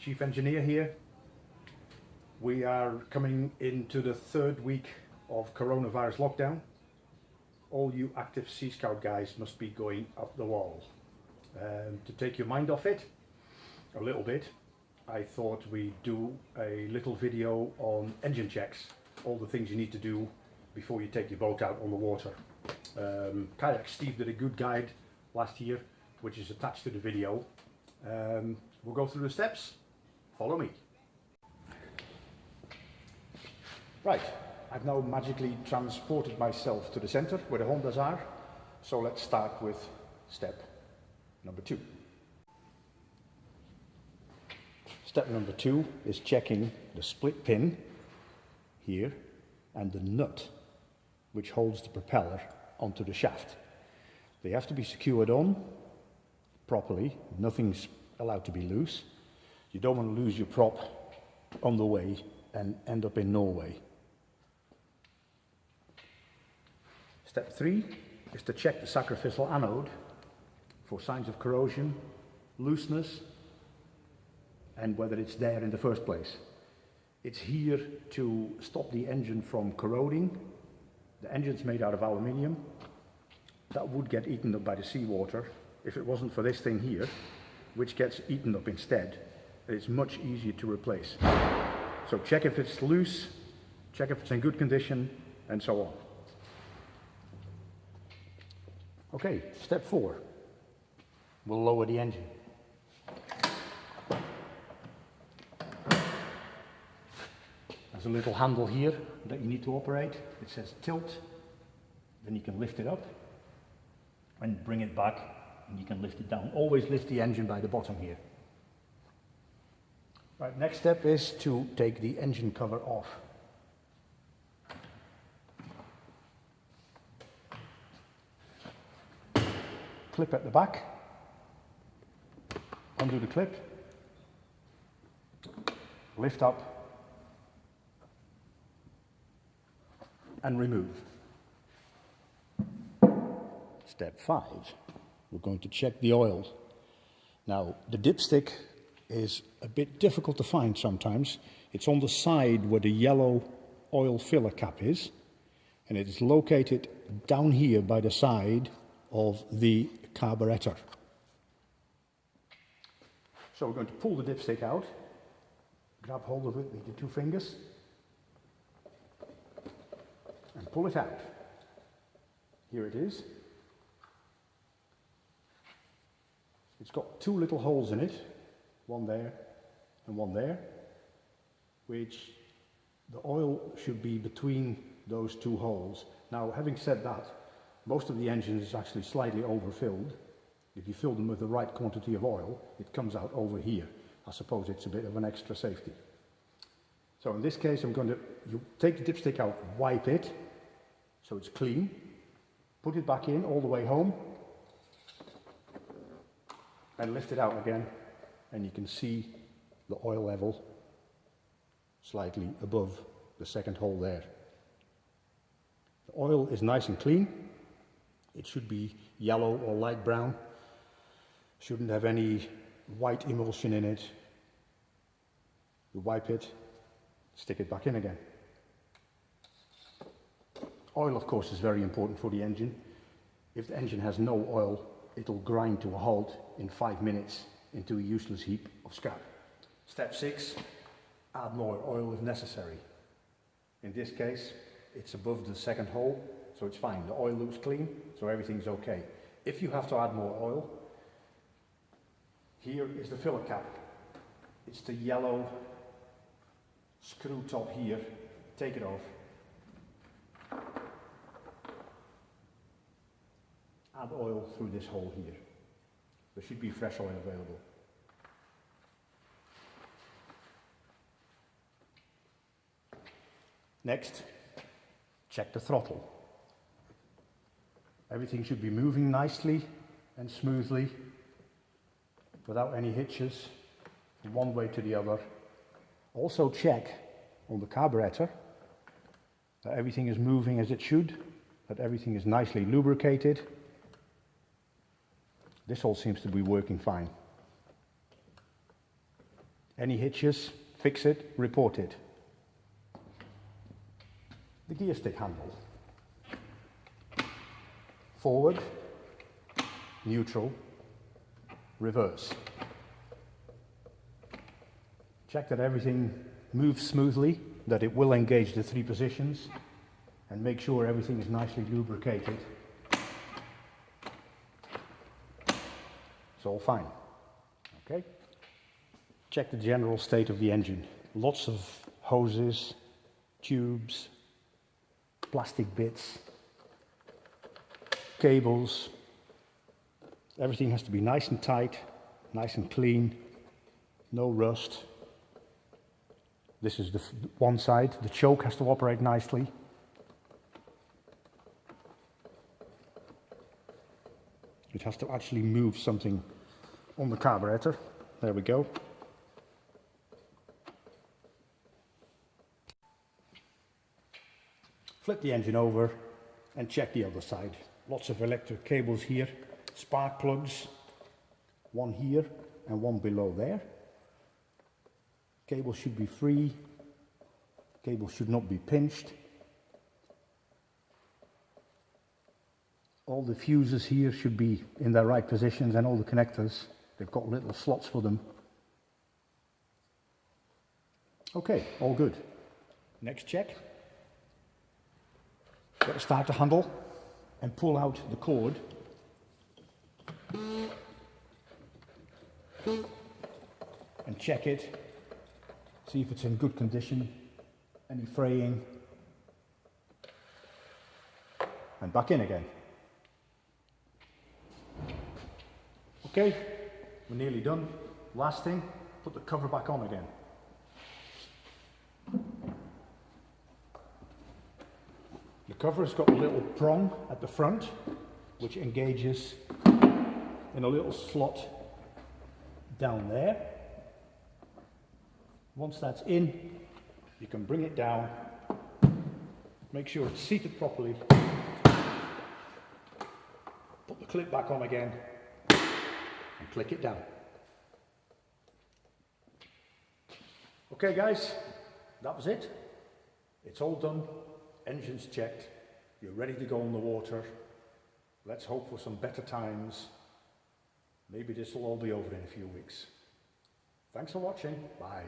Chief Engineer here. We are coming into the third week of coronavirus lockdown. All you active Sea Scout guys must be going up the wall. To take your mind off it a little bit, I thought we'd do a little video on engine checks, all the things you need to do before you take your boat out on the water. Kayak Steve did a good guide last year, which is attached to the video. We'll go through the steps. Follow me. Right, I've now magically transported myself to the center where the Hondas are. So let's start with step number 2. Step number 2 is checking the split pin here and the nut which holds the propeller onto the shaft. They have to be secured on properly. Nothing's allowed to be loose. You don't want to lose your prop on the way and end up in Norway. Step 3 is to check the sacrificial anode for signs of corrosion, looseness, and whether it's there in the first place. It's here to stop the engine from corroding. The engine's made out of aluminium. That would get eaten up by the seawater if it wasn't for this thing here, which gets eaten up instead. It's much easier to replace. So check if it's loose, check if it's in good condition, and so on. Okay, step 4. We'll lower the engine. There's a little handle here that you need to operate. It says tilt. Then you can lift it up and bring it back, and you can lift it down. Always lift the engine by the bottom here. Right, next step is to take the engine cover off. Clip at the back, undo the clip, lift up, and remove. Step 5, we're going to check the oil. Now, the dipstick is a bit difficult to find sometimes. It's on the side where the yellow oil filler cap is, and it is located down here by the side of the carburetor. So we're going to pull the dipstick out, grab hold of it with your 2 fingers, and pull it out. Here it is. It's got 2 little holes in it, one there and one there, which the oil should be between those 2 holes. Now, having said that, most of the engine is actually slightly overfilled. If you fill them with the right quantity of oil, it comes out over here. I suppose it's a bit of an extra safety. So in this case, you take the dipstick out, wipe it, so it's clean, put it back in all the way home, and lift it out again, and you can see the oil level slightly above the second hole there. The oil is nice and clean. It should be yellow or light brown. Shouldn't have any white emulsion in it. You wipe it, stick it back in again. Oil, of course, is very important for the engine. If the engine has no oil, it'll grind to a halt in 5 minutes into a useless heap of scrap. Step 6, add more oil if necessary. In this case, it's above the second hole, so it's fine. The oil looks clean, so everything's okay. If you have to add more oil, here is the filler cap. It's the yellow screw top here. Take it off. Add oil through this hole here. There should be fresh oil available. Next, check the throttle. Everything should be moving nicely and smoothly without any hitches from one way to the other. Also check on the carburetor that everything is moving as it should, that everything is nicely lubricated. This all seems to be working fine. Any hitches, fix it, report it. The gear stick handle. Forward, neutral, reverse. Check that everything moves smoothly, that it will engage the 3 positions, and make sure everything is nicely lubricated. It's all fine. Okay? Check the general state of the engine. Lots of hoses, tubes, plastic bits, cables. Everything has to be nice and tight, nice and clean, no rust. This is the one side. The choke has to operate nicely. It has to actually move something on the carburetor. There we go. Flip the engine over and check the other side. Lots of electric cables here, spark plugs, one here and one below there. Cable should be free, cable should not be pinched. All the fuses here should be in their right positions, and all the connectors, they've got little slots for them. Okay, all good. Next check. Got to start the handle and pull out the cord. And check it. See if it's in good condition. Any fraying. And back in again. Okay, we're nearly done. Last thing, put the cover back on again. The cover has got a little prong at the front, which engages in a little slot down there. Once that's in, you can bring it down, make sure it's seated properly, put the clip back on again, and click it down. Okay guys, that was it. It's all done. Engine's checked, you're ready to go on the water. Let's hope for some better times. Maybe this will all be over in a few weeks. Thanks for watching, bye.